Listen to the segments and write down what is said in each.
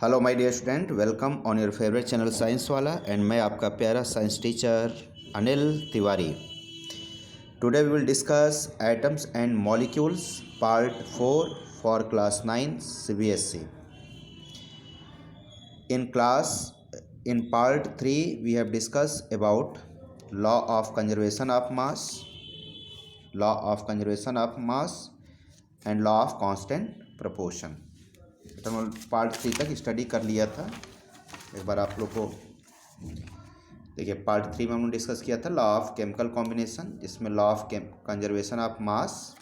Hello my dear student, welcome on your favourite channel science वाला and मैं आपका प्यारा science teacher Anil Tiwari. Today we will discuss atoms and molecules part 4 for class 9 CBSE। In part 3 we have discussed about law of conservation of mass and law of constant proportion। तो हम part 3 तक study कर लिया था। एक बार आप लोग को देखिए, पार्ट 3 में हमने डिस्कस किया था लॉ ऑफ केमिकल कॉम्बिनेशन, जिसमें law of conservation of mass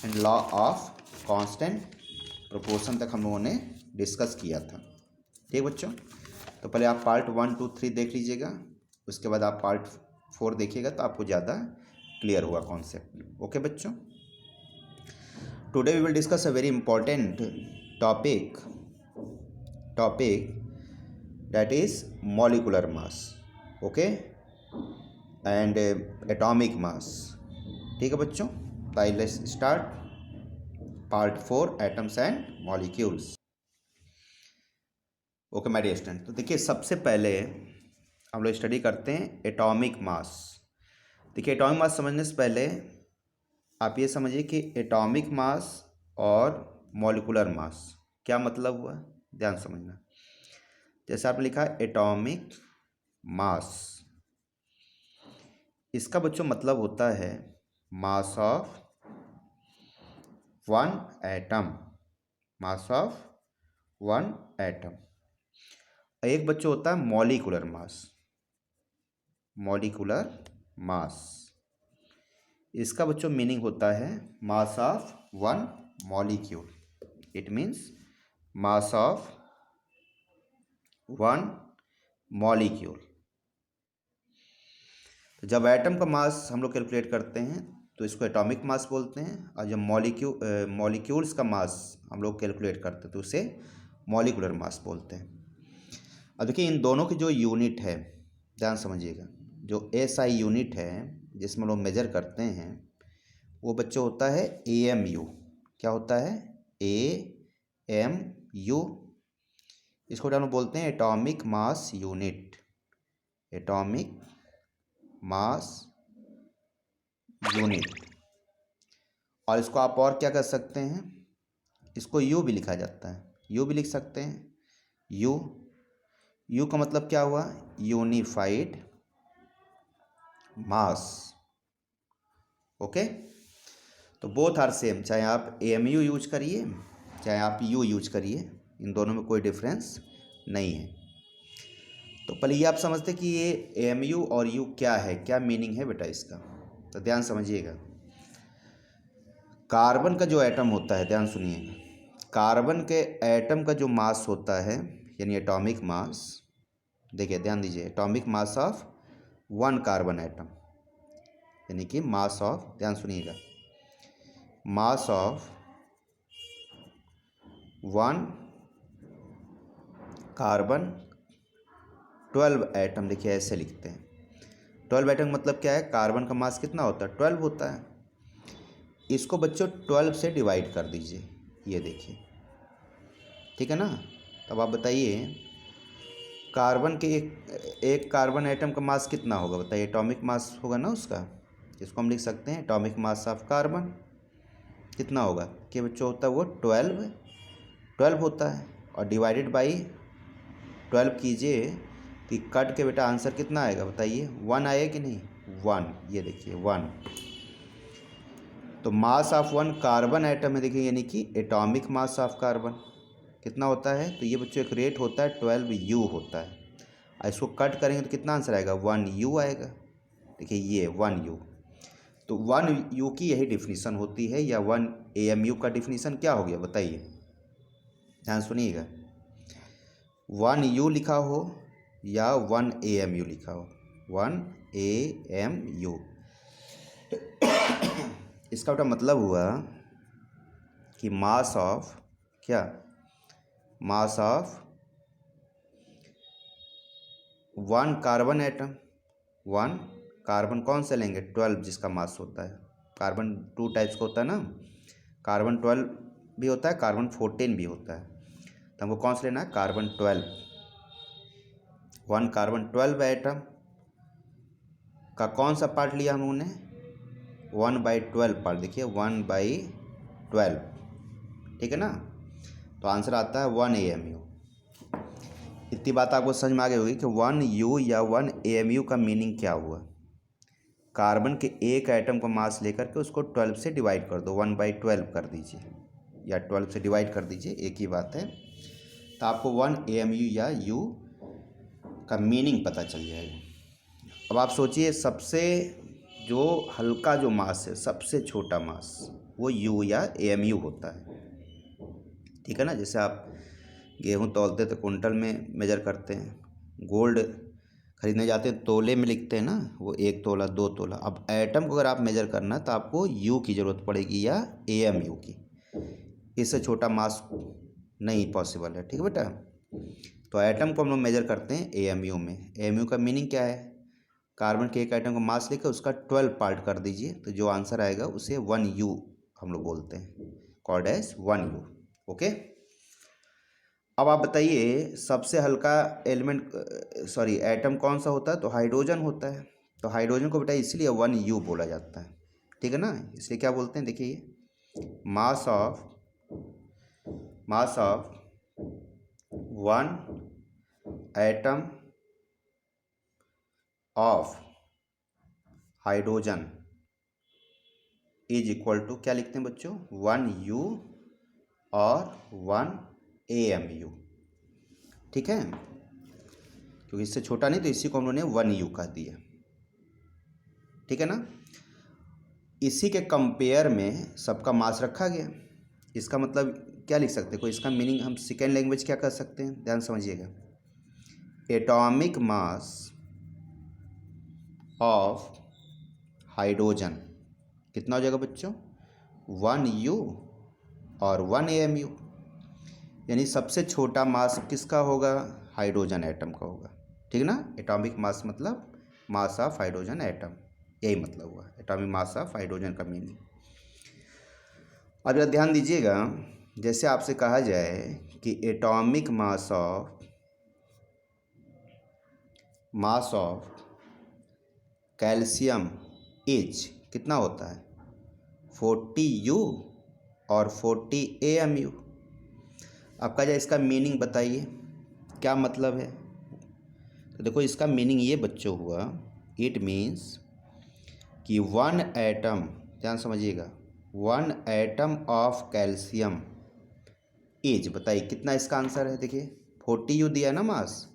and law of constant proportion तक हम लोगों ने डिस्कस किया था। ठीक बच्चों, तो पहले आप पार्ट 1, 2, 3 देख लीजिएगा, उसके बाद आप पार्ट 4 देखिएगा तो आपको ज़्यादा क्लियर होगा कॉन्सेप्ट। ओके बच्चों, today we will discuss a very important topic that is molecular mass, okay, and atomic mass। ठीक है बच्चों, तो let's start part 4 atoms and molecules. Okay my dear student, तो देखिए सबसे पहले हम लोग स्टडी करते हैं एटॉमिक मास। देखिए एटॉमिक मास समझने से पहले आप ये समझिए कि एटॉमिक मास और मॉलिकुलर मास क्या मतलब हुआ, ध्यान समझना। जैसे आपने लिखा है एटॉमिक मास, इसका बच्चों मतलब होता है mass of one atom, mass of one atom. एक बच्चों होता है मॉलिकुलर मास, मॉलिकुलर मास, इसका बच्चों मीनिंग होता है mass of one molecule. It means mass of one molecule. तो जब एटम का मास हम लोग कैलकुलेट करते हैं तो इसको एटॉमिक मास बोलते हैं, और जब मॉलिक्यूल्स का मास हम लोग कैलकुलेट करते हैं तो उसे मॉलिकुलर मास बोलते हैं। अब देखिए इन दोनों की जो यूनिट है, ध्यान समझिएगा, जो SI यूनिट है जिसमें लोग मेजर करते हैं वो बच्चों होता है AMU। क्या होता है? AMU। इसको हम बोलते हैं atomic mass unit, atomic mass unit. और इसको आप और क्या कर सकते हैं, इसको U भी लिखा जाता है, U भी लिख सकते हैं। U का मतलब क्या हुआ? यूनिफाइड मास। ओके, तो बोथ आर सेम, चाहे आप AMU यूज करिए चाहे आप U यूज करिए, इन दोनों में कोई डिफरेंस नहीं है। तो पहले ये आप समझते कि ये AMU और U क्या है, क्या मीनिंग है बेटा इसका, तो ध्यान समझिएगा। कार्बन का जो एटम होता है, ध्यान सुनिएगा, कार्बन के एटम का जो मास होता है यानी एटॉमिक मास, देखिए ध्यान दीजिए, atomic mass of one carbon atom यानी कि मास ऑफ, ध्यान सुनिएगा, mass of one carbon 12 atom. देखिए ऐसे लिखते हैं 12 एटम मतलब क्या है, कार्बन का मास कितना होता है? 12 होता है। इसको बच्चों 12 से डिवाइड कर दीजिए, ये देखिए, ठीक है ना। तब आप बताइए कार्बन के एक कार्बन एटम का मास कितना होगा, बताइए, एटॉमिक मास होगा ना उसका। इसको हम लिख सकते हैं एटॉमिक मास ऑफ कार्बन कितना होगा कि बच्चों होता है वो 12 होता है, और डिवाइडेड बाई 12 कीजिए तो कट के बेटा आंसर कितना आएगा, बताइए, 1 आएगा कि नहीं? 1, ये देखिए 1। तो mass of one carbon atom है, देखिए, यानी कि एटॉमिक मास ऑफ कार्बन कितना होता है, तो ये बच्चों एक रेट होता है 12U होता है, और इसको कट करेंगे तो कितना आंसर आएगा? 1U आएगा। देखिए ये 1U, तो 1U की यही डिफिनीसन होती है, या 1AMU का डिफिनीसन क्या हो गया बताइए, ध्यान सुनिएगा। 1U लिखा हो या 1AMU लिखा हो, 1AMU, इसका बेटा मतलब हुआ कि मास ऑफ क्या, mass of one carbon atom, one carbon कौन से लेंगे? 12 जिसका मास होता है। कार्बन 2 टाइप्स का होता है ना, कार्बन 12 भी होता है, कार्बन 14 भी होता है। तो हमको कौन सा लेना है, कार्बन 12। 1 कार्बन 12 एटम का कौन सा पार्ट लिया हम लोगों ने, 1/12 पार्ट। देखिए 1/12, ठीक है ना। तो आंसर आता है 1 AMU। इतनी बात आपको समझ में आ गई होगी कि 1U या 1 AMU का मीनिंग क्या हुआ। कार्बन के एक एटम का मास लेकर के उसको 12 से डिवाइड कर दो, 1/12 कर दीजिए या 12 से डिवाइड कर दीजिए, एक ही बात है। तो आपको 1 AMU या U का मीनिंग पता चल जाएगा। अब आप सोचिए, सबसे जो हल्का जो मास है, सबसे छोटा मास, वो U या AMU होता है, ठीक है ना। जैसे आप गेहूँ तौलते तो कुंटल में मेजर करते हैं, गोल्ड खरीदने जाते हैं तोले में लिखते हैं ना, वो 1 तोला 2 तोला। अब एटम को अगर आप मेजर करना है तो आपको U की ज़रूरत पड़ेगी या AMU की। इससे छोटा मास नहीं पॉसिबल है, ठीक है बेटा। तो एटम को हम लोग मेजर करते हैं AMU में। AMU का मीनिंग क्या है, कार्बन के एक एटम का मास लेकर उसका 12 पार्ट कर दीजिए, तो जो आंसर आएगा उसे 1U हम लोग बोलते हैं, कॉल्ड एज 1U। ओके। अब आप बताइए सबसे हल्का एलिमेंट एटम कौन सा होता है, तो हाइड्रोजन होता है। तो हाइड्रोजन को बेटा इसलिए 1U बोला जाता है, ठीक है ना। इसलिए क्या बोलते हैं, देखिए mass of 1 atom of hydrogen is equal to, क्या लिखते हैं बच्चों, 1U और 1 AMU, ठीक है। क्योंकि इससे छोटा नहीं, तो इसी को हम लोगों ने 1U कह दिया, ठीक है ना। इसी के कंपेयर में सबका मास रखा गया। इसका मतलब क्या लिख सकते हैं, कोई इसका मीनिंग हम सेकेंड लैंग्वेज क्या कर सकते हैं, ध्यान समझिएगा। एटॉमिक मास ऑफ हाइड्रोजन कितना हो जाएगा बच्चों, 1U और 1 AMU। यानी सबसे छोटा मास किसका होगा, हाइड्रोजन एटम का होगा, ठीक है ना। एटॉमिक मास मतलब मास ऑफ हाइड्रोजन एटम, यही मतलब हुआ एटॉमिक मास ऑफ हाइड्रोजन का मीनिंग। अब जरा ध्यान दीजिएगा, जैसे आपसे कहा जाए कि atomic mass of calcium is कितना होता है, 40U और 40 AMU। अब कहा जाए इसका मीनिंग बताइए क्या मतलब है। तो देखो इसका मीनिंग ये बच्चों हुआ, इट मीन्स कि 1 एटम, ध्यान समझिएगा, 1 एटम ऑफ कैल्शियम इज, बताइए कितना इसका आंसर है। देखिए 40U दिया है ना मास।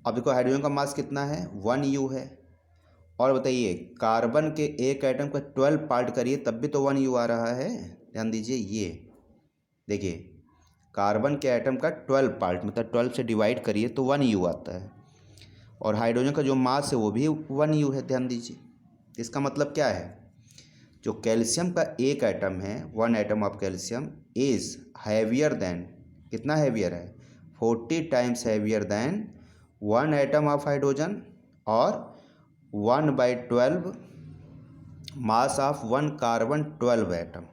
अब देखो हाइड्रोजन का मास कितना है, 1U है। और बताइए कार्बन के एक एटम का 12 पार्ट करिए तब भी तो 1U आ रहा है। ध्यान दीजिए, ये देखिए कार्बन के एटम का 12 पार्ट मतलब 12 से डिवाइड करिए तो 1U आता है, और हाइड्रोजन का जो मास है वो भी 1U है। ध्यान दीजिए, इसका मतलब क्या है, जो कैल्शियम का एक एटम है, 1 atom of calcium is heavier than, कितना हैवियर है, 40 times heavier than 1 atom of hydrogen और 1/12 मास ऑफ 1 कार्बन 12 एटम।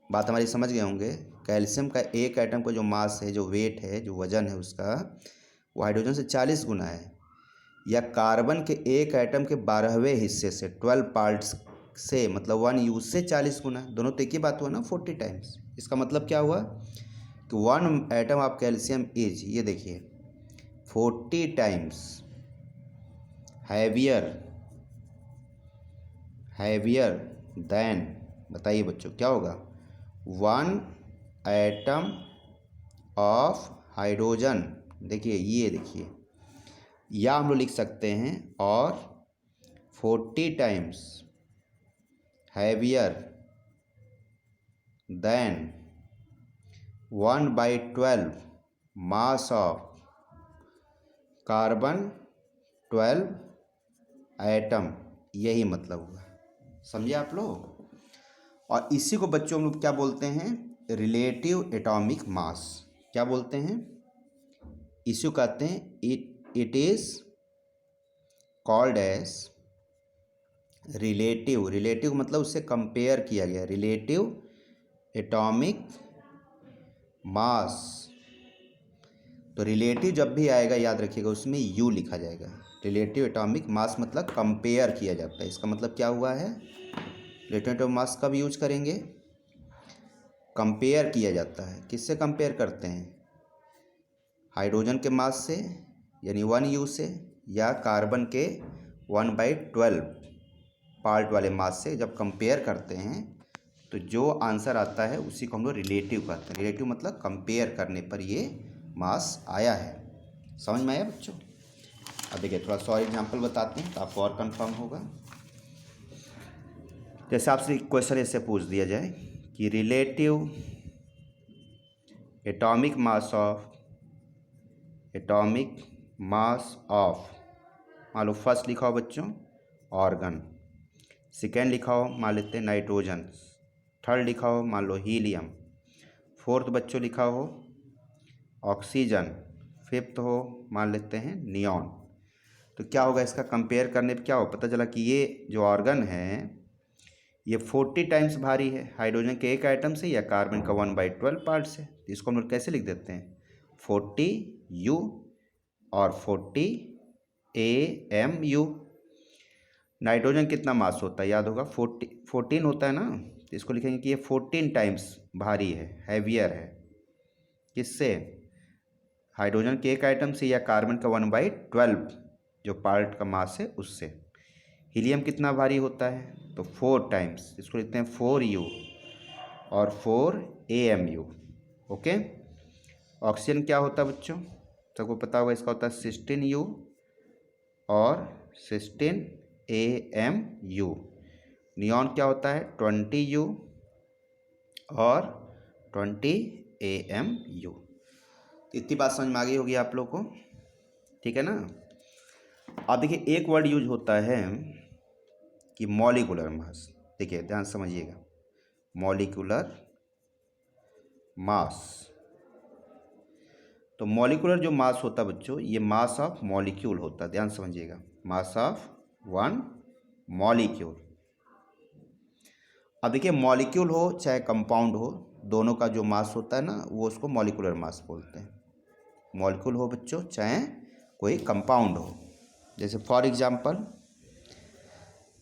बात हमारी समझ गए होंगे। कैल्शियम का एक एटम का जो मास है, जो वेट है, जो वजन है उसका, वो हाइड्रोजन से 40 गुना है, या कार्बन के एक एटम के 12वें हिस्से से 12 पार्ट्स से मतलब 1U से 40 गुना, दोनों तो एक ही बात हुआ ना, 40 टाइम्स। इसका मतलब क्या हुआ कि 1 एटम ऑफ कैल्शियम इज, ये देखिए 40 टाइम्स हैवियर देन, बताइए बच्चों क्या होगा, 1 एटम ऑफ हाइड्रोजन। देखिए ये देखिए, या हम लोग लिख सकते हैं और 40 times heavier than 1/12 mass of carbon 12 atom, यही मतलब हुआ। समझे आप लोग। और इसी को बच्चों हम लोग क्या बोलते हैं, रिलेटिव एटॉमिक मास। क्या बोलते हैं, इसी को कहते हैं it is called as relative मतलब उससे कंपेयर किया गया, रिलेटिव एटॉमिक मास, तो रिलेटिव जब भी आएगा याद रखिएगा उसमें यू लिखा जाएगा। रिलेटिव एटॉमिक मास मतलब कंपेयर किया जाता है, इसका मतलब क्या हुआ है, रिलेटिव एटॉमिक मास कब यूज करेंगे, कंपेयर किया जाता है। किससे कंपेयर करते हैं, हाइड्रोजन के मास से यानी 1U से, या कार्बन के 1/12 पार्ट वाले मास से जब कंपेयर करते हैं तो जो आंसर आता है उसी को हम लोग रिलेटिव कहते हैं। रिलेटिव मतलब कंपेयर करने पर ये मास आया है। समझ में आया बच्चों। अब देखिए थोड़ा सा और एग्जाम्पल बताते हैं तो आपको और कंफर्म होगा। जैसे आपसे क्वेश्चन ऐसे पूछ दिया जाए कि रिलेटिव एटॉमिक मास ऑफ, मान लो फर्स्ट लिखा हो बच्चों ऑर्गन, सेकेंड लिखा हो मान लेते हैं नाइट्रोजन, थर्ड लिखा हो मान लो हीलियम, फोर्थ बच्चों लिखा हो ऑक्सीजन, फिफ्थ हो मान लेते हैं नियॉन। तो क्या होगा, इसका कंपेयर करने पे क्या हो, पता चला कि ये जो ऑर्गन है ये 40 टाइम्स भारी है हाइड्रोजन के एक आइटम से या कार्बन का 1/12 पार्ट से। तो इसको हम लोग कैसे लिख देते हैं, 40U और 40AMU। नाइट्रोजन कितना मास होता है याद होगा, 14 होता है ना, तो इसको लिखेंगे कि ये 14 टाइम्स भारी है, हैवियर है, किससे, हाइड्रोजन के एक आइटम से या कार्बन का 1/12 जो पार्ट का मास है उससे। हीलियम कितना भारी होता है, तो 4 टाइम्स, इसको लिखते हैं 4U और 4AMU। ओके। ऑक्सीजन क्या होता है बच्चों, सबको पता होगा, इसका होता है 16U और 16AMU। नियॉन क्या होता है 20U और 20AMU। इतनी बात समझ में आ गई होगी आप लोग को, ठीक है ना। अब देखिए एक वर्ड यूज होता है कि मॉलिक्यूलर मास, देखिए ध्यान समझिएगा, मॉलिक्यूलर मास। तो मॉलिक्यूलर जो मास होता है बच्चों, ये मास ऑफ मॉलिक्यूल होता है, ध्यान समझिएगा, मास ऑफ वन मॉलिक्यूल। अब देखिए मॉलिक्यूल हो चाहे कंपाउंड हो, दोनों का जो मास होता है ना वो उसको मॉलिक्यूलर मास बोलते हैं। मॉलिक्यूल हो बच्चों चाहे कोई कंपाउंड हो। जैसे फॉर एग्जांपल,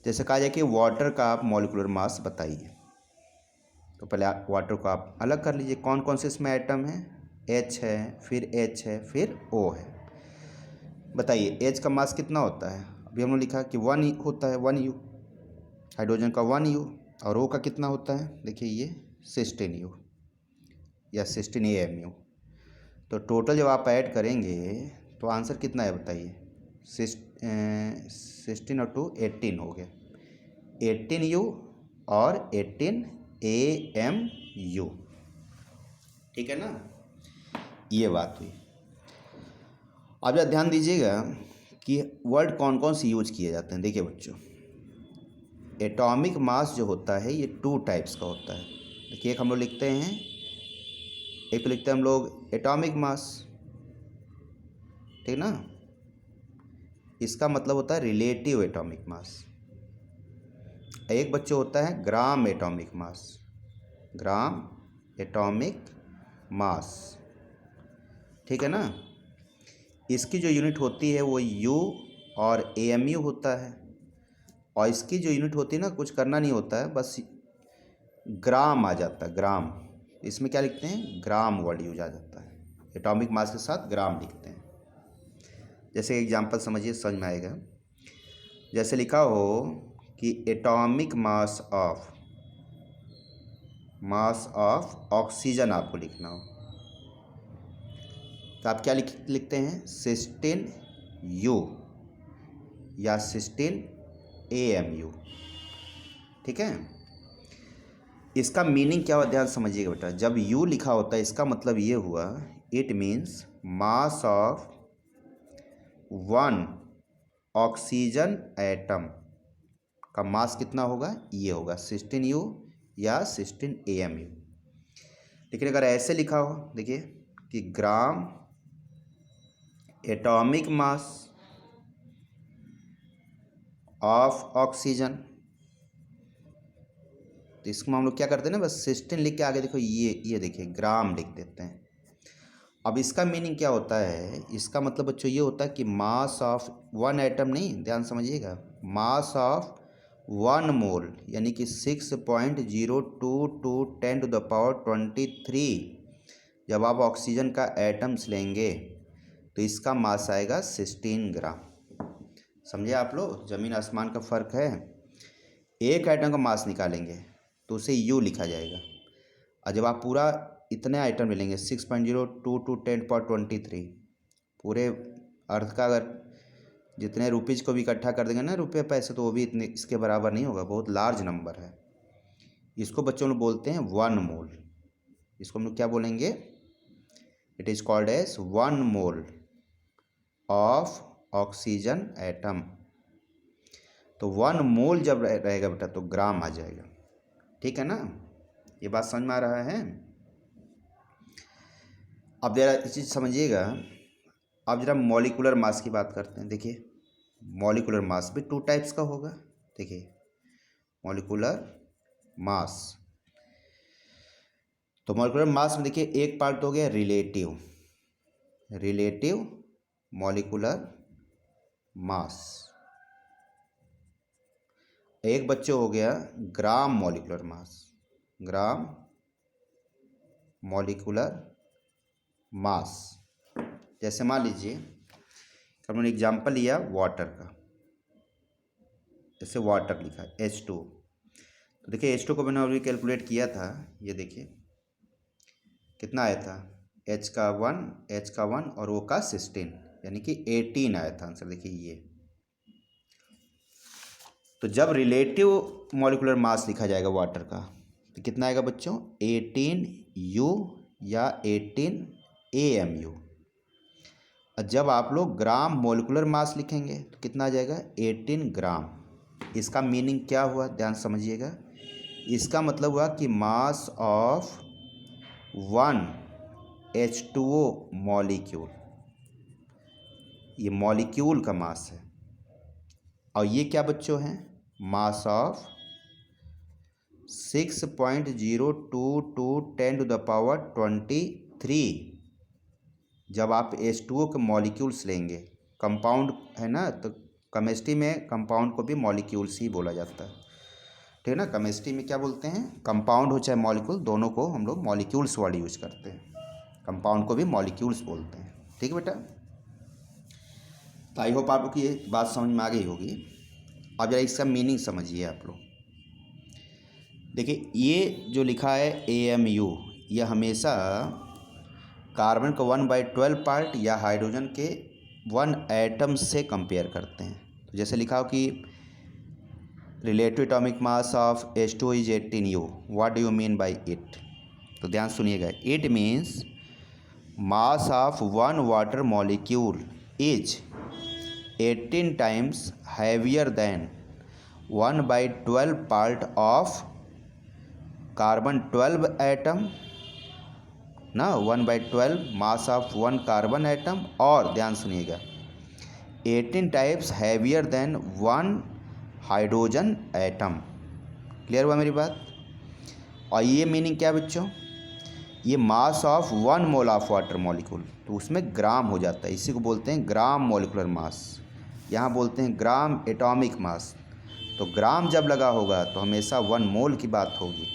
जैसे कहा जाए कि वाटर का आप मॉलिक्यूलर मास बताइए, तो पहले आप वाटर को आप अलग कर लीजिए, कौन कौन से इसमें आइटम हैं, H है, फिर H है, फिर O है। बताइए H का मास कितना होता है, अभी हमने लिखा कि 1 होता है, 1U, हाइड्रोजन का 1U, और O का कितना होता है, देखिए ये 16U या 16AMU। तो टोटल जब आप ऐड करेंगे तो आंसर कितना है बताइए, 16 और 2 18 हो गया, 18U और 18AMU, ठीक है ना, ये बात हुई। अब जरा ध्यान दीजिएगा कि वर्ड कौन कौन से यूज किए जाते हैं। देखिए बच्चों, एटॉमिक मास जो होता है ये 2 टाइप्स का होता है। देखिए एक हम लोग लिखते हैं, एक तो लिखते हैं हम लोग एटॉमिक मास, ठीक ना, इसका मतलब होता है रिलेटिव एटॉमिक मास। एक बच्चों होता है ग्राम एटॉमिक मास, ग्राम एटॉमिक मास, ठीक है ना। इसकी जो यूनिट होती है वो U और AMU होता है, और इसकी जो यूनिट होती है ना, कुछ करना नहीं होता है, बस ग्राम आ जाता है, ग्राम। इसमें क्या लिखते हैं, ग्राम वर्ड यूज आ जाता है, एटॉमिक मास के साथ ग्राम लिखते हैं। जैसे एग्जांपल समझिए, समझ में आएगा। जैसे लिखा हो कि एटॉमिक मास ऑफ ऑक्सीजन आपको लिखना हो, तो आप क्या लिखते हैं, 16U या 16AMU, ठीक है। इसका मीनिंग क्या हुआ, ध्यान समझिएगा बेटा। जब U लिखा होता है इसका मतलब ये हुआ, it means mass of 1 oxygen atom का मास कितना होगा, ये होगा 16U या 16AMU। लेकिन अगर ऐसे लिखा हो, देखिए कि gram atomic mass of oxygen, तो इसको हम लोग क्या करते हैं ना, बस सिस्टीन लिख के आगे देखो ये देखिए ग्राम लिख देते हैं। अब इसका मीनिंग क्या होता है, इसका मतलब बच्चों ये होता है कि मास ऑफ वन एटम, नहीं ध्यान समझिएगा, मास ऑफ 1 मोल यानी कि 6.0222 जब आप ऑक्सीजन का एटम्स लेंगे तो इसका मास आएगा 16 ग्राम। समझे आप लोग, ज़मीन आसमान का फ़र्क है। एक एटम का मास निकालेंगे तो उसे यू लिखा जाएगा, और जब आप पूरा इतने आइटम मिलेंगे 6.0222 पूरे अर्थ का अगर जितने रुपीज़ को भी इकट्ठा कर देंगे ना, रुपये पैसे, तो वो भी इतने इसके बराबर नहीं होगा, बहुत लार्ज नंबर है। इसको बच्चों लोग बोलते हैं 1 मोल। इसको हम लोग क्या बोलेंगे, it is called as 1 mole of oxygen atom. तो 1 मोल जब रहेगा बेटा तो ग्राम आ जाएगा, ठीक है ना, ये बात समझ में आ रहा है। अब जरा इस चीज़ समझिएगा। अब जरा मॉलिकुलर मास की बात करते हैं। देखिए मॉलिकुलर मास भी 2 टाइप्स का होगा। देखिए मॉलिकुलर मास, तो मॉलिकुलर मास में देखिए एक पार्ट हो गया रिलेटिव मॉलिकुलर मास, एक बच्चे हो गया ग्राम मॉलिकुलर मास, ग्राम मॉलिकुलर मास। जैसे मान लीजिए हमने एग्जाम्पल लिया वाटर का, जैसे वाटर लिखा H2, तो देखिए H2 को मैंने अभी कैलकुलेट किया था, ये देखिए कितना आया था, H का 1 और O का 16 यानी कि 18 आया था आंसर। देखिए ये, तो जब रिलेटिव मॉलिकुलर मास लिखा जाएगा वाटर का तो कितना आएगा बच्चों, 18U या 18 AMU। और जब आप लोग ग्राम मॉलिकुलर मास लिखेंगे तो कितना आ जाएगा, 18 ग्राम। इसका मीनिंग क्या हुआ, ध्यान समझिएगा। इसका मतलब हुआ कि मास ऑफ 1 H2O मॉलिक्यूल, ये मॉलिक्यूल का मास है, और ये क्या बच्चों हैं, मास ऑफ 6.0222 जब आप H2O के मॉलिक्यूल्स लेंगे, कंपाउंड है ना, तो केमिस्ट्री में कंपाउंड को भी मॉलिक्यूल्स ही बोला जाता है, ठीक है ना। केमिस्ट्री में क्या बोलते हैं, कंपाउंड हो चाहे मॉलिक्यूल, दोनों को हम लोग मॉलिक्यूल्स वर्ड यूज करते हैं, कंपाउंड को भी मॉलिक्यूल्स बोलते हैं, ठीक है बेटा। तो आई होप आप लोग की ये बात समझ में आ गई होगी। अब जरा इसका मीनिंग समझिए आप लोग। देखिए ये जो लिखा है AMU, यह हमेशा कार्बन का 1/12 पार्ट या हाइड्रोजन के 1 एटम से कंपेयर करते हैं। तो जैसे लिखा हो कि relative atomic mass of H2O is 18U, what do you mean by it. तो ध्यान सुनिएगा, it means mass of 1 water molecule is 18 times heavier than 1/12 part of carbon 12 atom ना, 1/12 मास ऑफ 1 कार्बन एटम, और ध्यान सुनिएगा 18 types heavier than 1 hydrogen atom. Clear हुआ मेरी बात। और ये मीनिंग क्या बच्चों, ये मास of 1 mole of water molecule, तो उसमें ग्राम हो जाता है, इसी को बोलते हैं ग्राम मॉलिकुलर मास, यहाँ बोलते हैं ग्राम एटॉमिक मास। तो ग्राम जब लगा होगा तो हमेशा 1 मोल की बात होगी,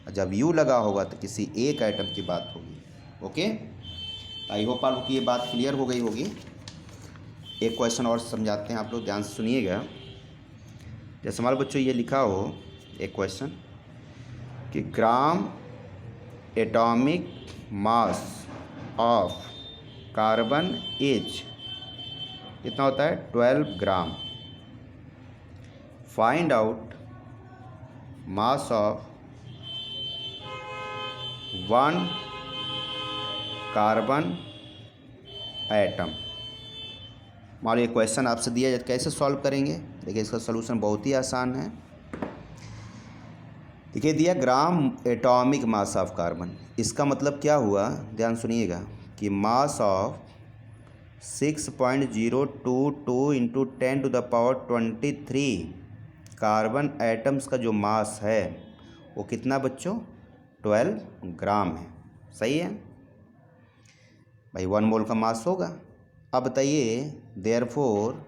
और जब यू लगा होगा तो किसी एक एटम की बात होगी। ओके, आई होप आप लोग की ये बात क्लियर हो गई होगी। एक क्वेश्चन और समझाते हैं, आप लोग ध्यान से सुनिएगा। जैसे हमारे बच्चों ये लिखा हो एक क्वेश्चन कि gram atomic mass of carbon is कितना होता है, 12 gram. Find out mass of 1 carbon atom. मान लो ये क्वेश्चन आपसे दिया जाए, कैसे सॉल्व करेंगे। देखिए इसका सलूशन बहुत ही आसान है। देखिए दिया ग्राम एटॉमिक मास ऑफ कार्बन, इसका मतलब क्या हुआ, ध्यान सुनिएगा कि mass of 6.022 into 10⁻23 carbon atoms का जो मास है वो कितना बच्चों, 12 ग्राम है। सही है भाई, 1 मोल का मास होगा। अब बताइए, therefore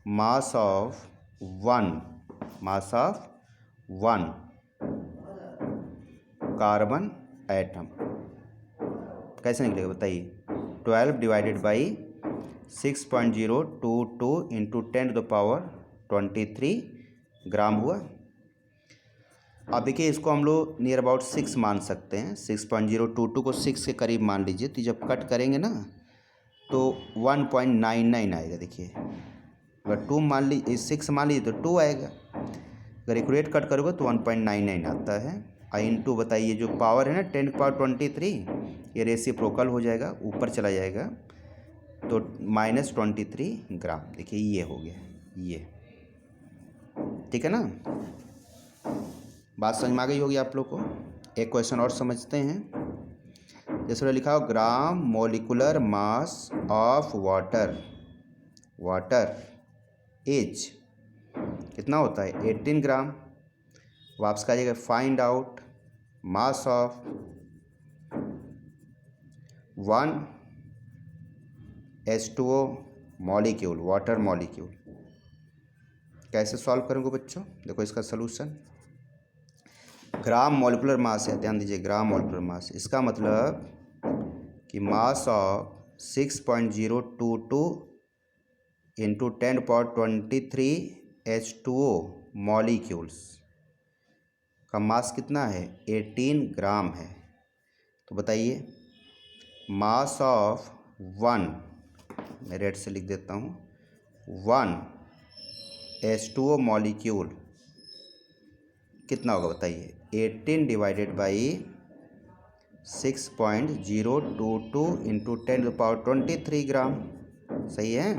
mass of one carbon atom कैसे निकलेगा बताइए। 12 डिवाइडेड बाई 6.022 इंटू 10⁻23 ग्राम हुआ। अब देखिए, इसको हम लोग नियर अबाउट 6 मान सकते हैं। 6.022 को 6 के करीब मान लीजिए, तो जब कट करेंगे ना तो 1.99 आएगा। देखिए, अगर 2 मान लीजिए, 6 मान लीजिए तो 2 आएगा। अगर एक्यूरेट कट करोगे तो 1.99 आता है। इंटू बताइए, जो पावर है ना 10⁻23, ये रेसिप्रोकल हो जाएगा, ऊपर चला जाएगा, तो -23 ग्राम। देखिए ये हो गया, ये ठीक है ना। बात समझ में आ गई होगी आप लोग को। एक क्वेश्चन और समझते हैं। जैसे लिखा हो, gram molecular mass of water is कितना होता है, 18 ग्राम। वापस का जाएगा, find out mass of 1 H2O molecule, water molecule. कैसे सॉल्व करेंगे बच्चों, देखो इसका सलूशन। ग्राम मॉलिकुलर मास है, ध्यान दीजिए, ग्राम मॉलिकुलर मास, इसका मतलब कि mass of 6.022 into 10⁻23 H2O molecules का मास कितना है, 18 ग्राम है। तो बताइए, मास ऑफ 1, मैं रेड से लिख देता हूँ, 1 H2O मॉलिक्यूल कितना होगा बताइए। 18 डिवाइडेड बाई 6.022 इंटू 10⁻23 ग्राम। सही है।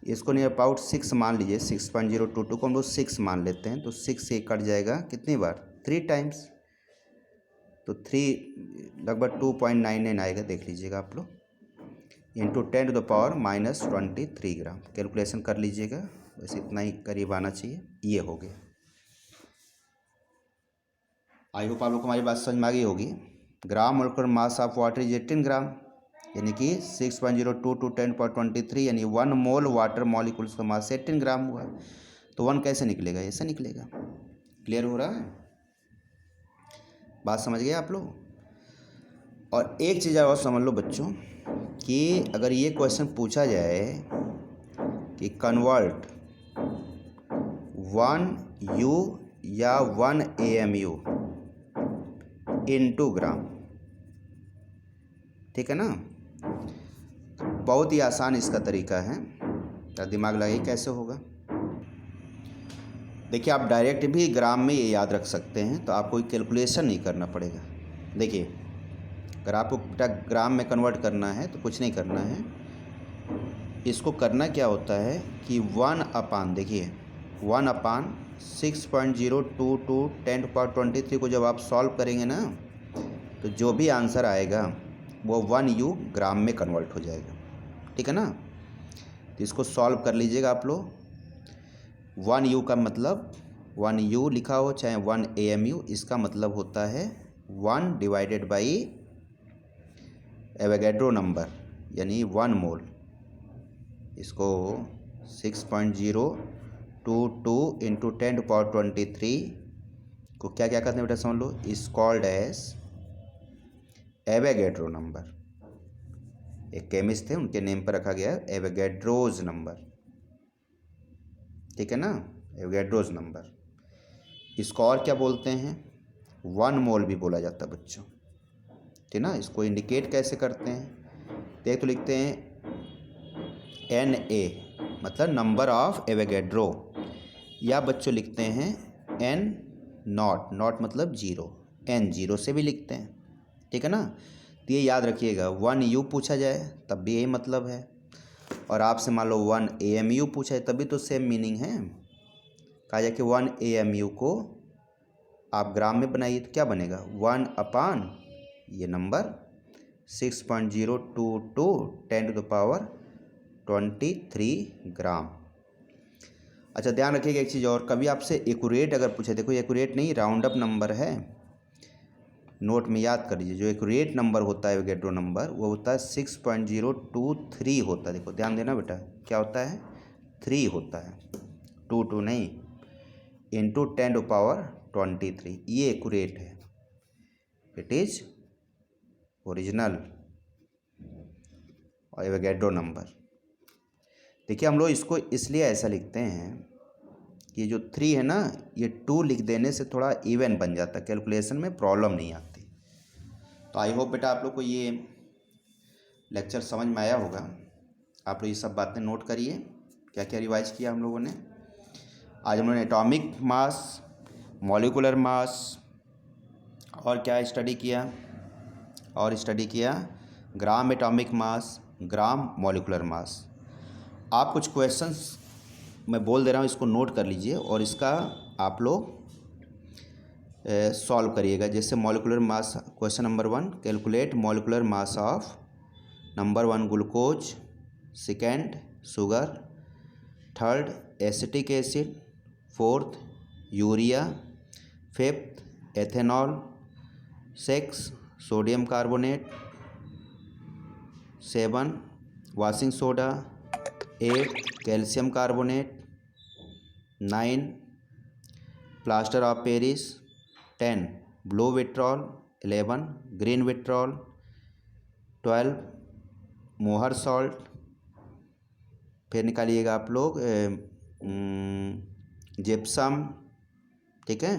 इसको नियर अबाउट 6 मान लीजिए। 6.022 को हम लोग 6 मान लेते हैं, तो 6 से कट जाएगा कितनी बार, 3 टाइम्स, तो 3 लगभग 2.99 आएगा, देख लीजिएगा आप लोग, इंटू 10⁻−23 ग्राम। कैलकुलेशन कर लीजिएगा, वैसे इतना ही करीब आना चाहिए। ये हो गया। आई होप आप लोग को हमारी बात समझ में आ गई होगी। Gram molecular mass of water is 18 ग्राम, यानी कि 6.02 टू 10⁻23, यानी 1 मोल वाटर मॉलिक्यूल्स का मास 18 ग्राम हुआ। तो 1 कैसे निकलेगा, ऐसे निकलेगा। क्लियर हो रहा है, बात समझ गए आप लोग। और एक चीज़ और समझ लो बच्चों, कि अगर ये क्वेश्चन पूछा जाए कि कन्वर्ट 1 U या 1 AMU इनटू ग्राम, ठीक है ना, बहुत ही आसान इसका तरीका है। तो दिमाग लगाइए कैसे होगा। देखिए, आप डायरेक्ट भी ग्राम में ये याद रख सकते हैं, तो आपको कैलकुलेशन नहीं करना पड़ेगा। देखिए, अगर आपको ग्राम में कन्वर्ट करना है तो कुछ नहीं करना है। इसको करना क्या होता है कि 1/, देखिए 1/6.022 10⁻23 को जब आप सॉल्व करेंगे ना, तो जो भी आंसर आएगा वो 1 U ग्राम में कन्वर्ट हो जाएगा, ठीक है ना। तो इसको सॉल्व कर लीजिएगा आप लोग। 1 U का मतलब 1 U लिखा हो चाहे 1 AMU, इसका मतलब होता है 1 डिवाइडेड बाई एवोगैड्रो नंबर, यानी 1 मोल। इसको 6.022 इंटू 10⁻23 को क्या क्या करते हैं बेटा समझ लो, is called as Avogadro number. एक केमिस्ट थे, उनके नेम पर रखा गया है एवोगैड्रोज नंबर, ठीक है ना, एवोगैड्रोज नंबर। इसको और क्या बोलते हैं, 1 मोल भी बोला जाता है बच्चों, ठीक ना। इसको इंडिकेट कैसे करते हैं, देख तो लिखते हैं Na, मतलब नंबर ऑफ एवोगैड्रो, या बच्चों लिखते हैं N0 मतलब 0, N0 से भी लिखते हैं, ठीक है ना। तो ये याद रखिएगा, 1 U पूछा जाए तब भी यही मतलब है, और आपसे मान लो 1 AMU पूछा है तभी तो सेम मीनिंग है। कहा जाए कि 1 AMU को आप ग्राम में बनाइए तो क्या बनेगा, 1/, ये नंबर 6.022 10⁻23 ग्राम। अच्छा ध्यान रखिएगा एक चीज़ और, कभी आपसे एक्यूरेट अगर पूछे, देखो एक्यूरेट नहीं राउंड अप नंबर है, नोट में याद कर लीजिए। जो एक्यूरेट नंबर होता है एवोगैड्रो नंबर वो होता है 6.023 होता है। देखो ध्यान देना बेटा, क्या होता है 3 होता है, 2 नहीं, इंटू 10⁻23 ये एक्यूरेट है, इट इज ओरिजिनल और एवोगैड्रो नंबर। देखिए हम लोग इसको इसलिए ऐसा लिखते हैं कि जो 3 है ना, ये 2 लिख देने से थोड़ा इवन बन जाता है, कैलकुलेशन में प्रॉब्लम नहीं आती। तो आई होप बेटा आप लोग को ये लेक्चर समझ में आया होगा। आप लोग ये सब बातें नोट करिए, क्या क्या रिवाइज किया हम लोगों ने। आज हम लोगों ने एटॉमिक मास, मॉलिक्यूलर मास और क्या स्टडी किया, और स्टडी किया ग्राम एटॉमिक मास, ग्राम मॉलिक्यूलर मास। आप कुछ क्वेश्चंस मैं बोल दे रहा हूँ, इसको नोट कर लीजिए और इसका आप लोग सॉल्व करिएगा। जैसे molecular mass, question number 1, calculate molecular mass of number 1 glucose, second sugar, third acetic acid, fourth urea, fifth ethanol, six sodium carbonate, 7 washing soda, 8 calcium carbonate, 9 plaster of Paris, 10 blue vitriol, 11 green vitriol, 12 मोहर salt. फिर निकालिएगा आप लोग gypsum, ठीक है,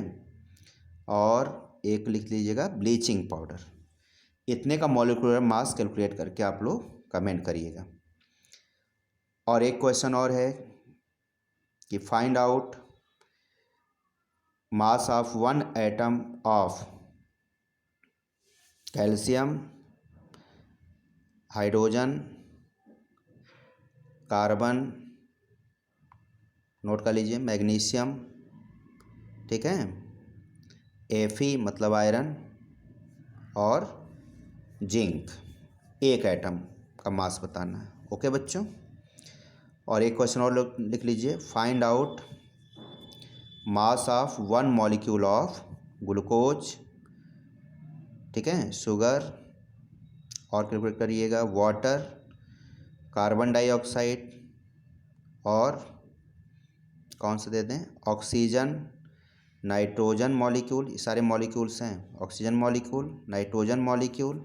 और एक लिख लीजिएगा ब्लीचिंग पाउडर। इतने का मॉलिक्यूलर मास कैलकुलेट करके आप लोग कमेंट करिएगा। और एक क्वेश्चन और है कि find out mass of 1 atom of calcium, hydrogen, carbon, note कर लीजिए, मैग्नीशियम, ठीक है, Fe मतलब आयरन, और जिंक। एक एटम का मास बताना है। ओके बच्चों। और एक क्वेश्चन और लिख लीजिए, find out mass of 1 molecule of glucose, ठीक है, शुगर, और कैलकुलेट करिएगा वाटर, कार्बन डाइऑक्साइड, और कौन से दे दें, ऑक्सीजन, नाइट्रोजन मॉलिक्यूल, ये सारे मॉलिक्यूल्स हैं, oxygen molecule, nitrogen molecule,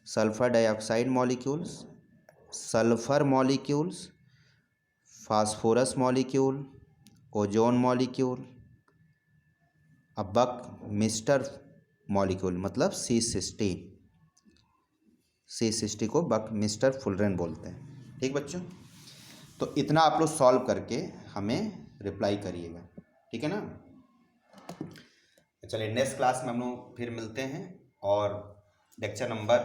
sulphur dioxide molecules, sulphur molecules, phosphorus molecule, ozone molecule, buckminster molecule मतलब C60 को बक मिस्टर फुलरेन बोलते हैं। ठीक बच्चों, तो इतना आप लोग सॉल्व करके हमें रिप्लाई करिएगा, ठीक है ना। चलिए नेक्स्ट क्लास में हम लोग फिर मिलते हैं, और लेक्चर नंबर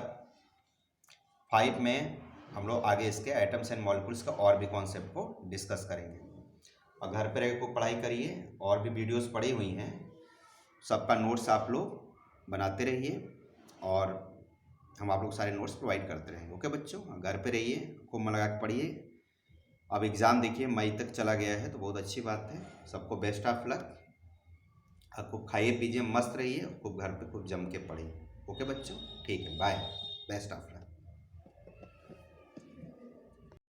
5 में हम लोग आगे इसके एटम्स एंड मॉलिक्यूल्स का और भी कॉन्सेप्ट को डिस्कस करेंगे। और घर पर रह को पढ़ाई करिए, और भी वीडियोस पड़ी हुई हैं, सबका नोट्स आप लोग बनाते रहिए, और हम आप लोग सारे नोट्स प्रोवाइड करते रहेंगे। ओके बच्चों, घर पे रहिए, खूब मन लगा के पढ़िए। अब एग्ज़ाम देखिए मई तक चला गया है, तो बहुत अच्छी बात है। सबको बेस्ट ऑफ लक। आपको खाइए पीजिए, मस्त रहिए, खूब घर पे खूब जम के पढ़िए। ओके बच्चों, ठीक है, बाय, बेस्ट ऑफ लक।